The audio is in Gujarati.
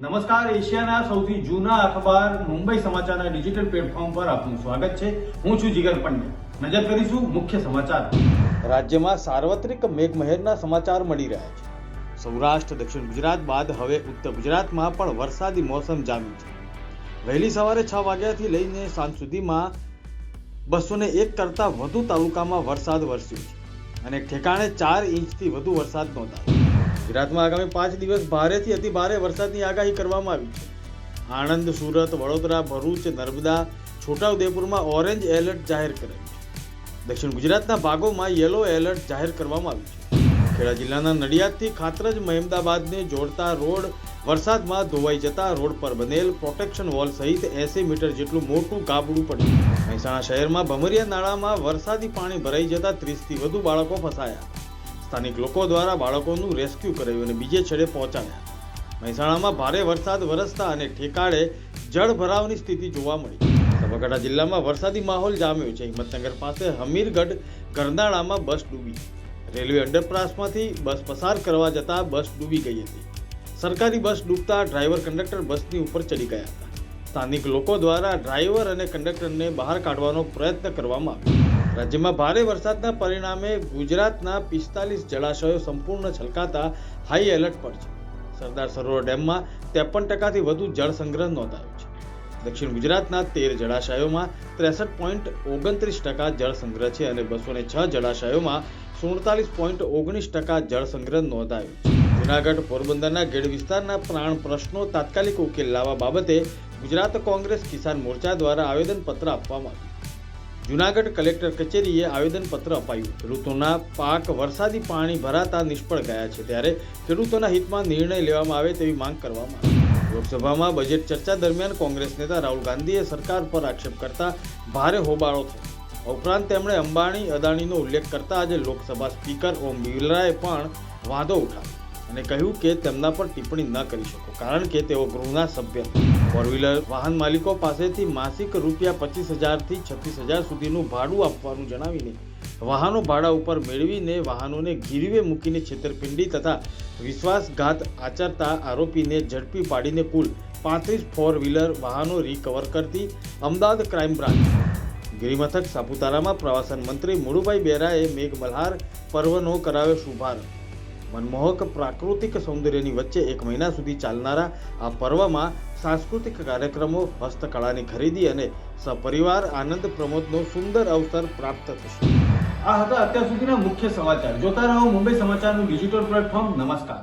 નમસ્કાર, એશિયાના સૌથી જૂના અખબાર મુંબઈ સમાચારના ડિજિટલ પ્લેટફોર્મ પર આપનું સ્વાગત છે. હું છું જીગર પંડ્યા. નજર કરીશું મુખ્ય સમાચાર. રાજ્યમાં સાર્વત્રિક મેઘમહેરના સમાચાર મળી રહ્યા છે. સૌરાષ્ટ્ર, દક્ષિણ ગુજરાત બાદ હવે ઉત્તર ગુજરાતમાં પણ વરસાદી મોસમ જામી છે. વહેલી સવારે 6 વાગ્યાથી લઈને સાંજ સુધીમાં 201 કરતાં વધુ તાલુકામાં વરસાદ વરસ્યો છે અને ઠેકાણે 4 ઇંચથી વધુ વરસાદ નોંધાયો. ગુજરાતમાં આગામી 5 દિવસ ભારેથી અતિ ભારે વરસાદની આગાહી કરવામાં આવી છે. આણંદ, સુરત, વડોદરા, ભરૂચ, નર્મદા, છોટાઉદેપુરમાં ઓરેન્જ એલર્ટ જાહેર કરાયું છે. દક્ષિણ ગુજરાતના ભાગોમાં યલો એલર્ટ જાહેર કરવામાં આવ્યું છે. ખેડા જિલ્લાના નડિયાદથી ખાતરજ મહેમદાબાદને જોડતા રોડ વરસાદમાં ધોવાઈ જતા રોડ પર બનેલ પ્રોટેક્શન વોલ સહિત 80 મીટર જેટલું મોટું ગાબડું પડ્યું. મહેસાણા શહેરમાં ભમરિયા નાળામાં વરસાદી પાણી ભરાઈ જતા 30થી વધુ બાળકો ફસાયા. સ્થાનિક લોકો દ્વારા બાળકોનું રેસ્ક્યુ કરાયું અને બીજે છેડે પહોંચાડ્યા. મહેસાણામાં ભારે વરસાદ વરસતા અને ઠેકાળે જળભરાવની સ્થિતિ જોવા મળી. સાબરકાંઠા જિલ્લામાં વરસાદી માહોલ જામ્યો છે. હિંમતનગર પાસે હમીરગઢ ગરનાળામાં બસ ડૂબી. રેલવે અંડરપાસમાંથી બસ પસાર કરવા જતા બસ ડૂબી ગઈ હતી. સરકારી બસ ડૂબતા ડ્રાઈવર કંડક્ટર બસની ઉપર ચડી ગયા હતા. સ્થાનિક લોકો દ્વારા ડ્રાઈવર અને કંડક્ટરને બહાર કાઢવાનો પ્રયત્ન કરવામાં આવ્યો. રાજ્યમાં ભારે વરસાદના પરિણામે ગુજરાતના 45 જળાશયો સંપૂર્ણ છલકાતા હાઈ એલર્ટ પર છે. સરદાર સરોવર ડેમમાં 53% વધુ જળ સંગ્રહ નોંધાયો છે. દક્ષિણ ગુજરાતના 13 જળાશયોમાં 63.29% જળ સંગ્રહ છે અને 206 જળાશયોમાં 47.19% જળ સંગ્રહ નોંધાયો છે. જૂનાગઢ, પોરબંદરના ગેડ વિસ્તારના પ્રાણ પ્રશ્નો તાત્કાલિક ઉકેલ લાવવા બાબતે ગુજરાત કોંગ્રેસ કિસાન મોરચા દ્વારા આવેદનપત્ર આપવામાં આવ્યું. જૂનાગઢ કલેક્ટર કચેરીએ આવેદનપત્ર અપાયું. ખેડૂતોના પાક વરસાદી પાણી ભરાતા નિષ્ફળ ગયા છે, ત્યારે ખેડૂતોના હિતમાં નિર્ણય લેવામાં આવે તેવી માંગ કરવામાં આવી. લોકસભામાં બજેટ ચર્ચા દરમિયાન કોંગ્રેસ નેતા રાહુલ ગાંધીએ સરકાર પર આક્ષેપ કરતા ભારે હોબાળો થયો. ઉપરાંત તેમણે અંબાણી અદાણીનો ઉલ્લેખ કરતા આજે લોકસભા સ્પીકર ઓમ બિરલાએ પણ વાંધો ઉઠાવ્યો અને કહ્યું કે તેમના પર ટિપ્પણી ન કરી શકો, કારણ કે તેઓ ગૃહના સભ્ય નથી. ફોર વ્હીલર વાહન માલિકો પાસેથી માસિક રૂપિયા 25,000 થી 36,000 સુધીનું ભાડું આપવાનું જણાવીને વાહનો ભાડા ઉપર મેળવીને વાહનોને ગીરવે મૂકીને છેતરપિંડી તથા વિશ્વાસઘાત આચરતા આરોપીને ઝડપી પાડીને કુલ 35 ફોર વ્હીલર વાહનો રિકવર કરતી અમદાવાદ ક્રાઇમ બ્રાન્ચ. ગિરિમથક સાપુતારામાં પ્રવાસન મંત્રી મુળુભાઈ બેરાએ મેઘમલ્હાર પર્વનો કરાવ્યો શુભારંભ. મનમોહક પ્રાકૃતિક સૌંદર્યની વચ્ચે 1 મહિના સુધી ચાલનારા આ પર્વમાં સાંસ્કૃતિક કાર્યક્રમો, હસ્તકળાની ખરીદી અને સપરિવાર આનંદ પ્રમોદનો સુંદર અવસર પ્રાપ્ત થશે. આ હતા અત્યાર સુધીના મુખ્ય સમાચાર. જોતા રહો મુંબઈ સમાચારનું ડિજિટલ પ્લેટફોર્મ. નમસ્કાર.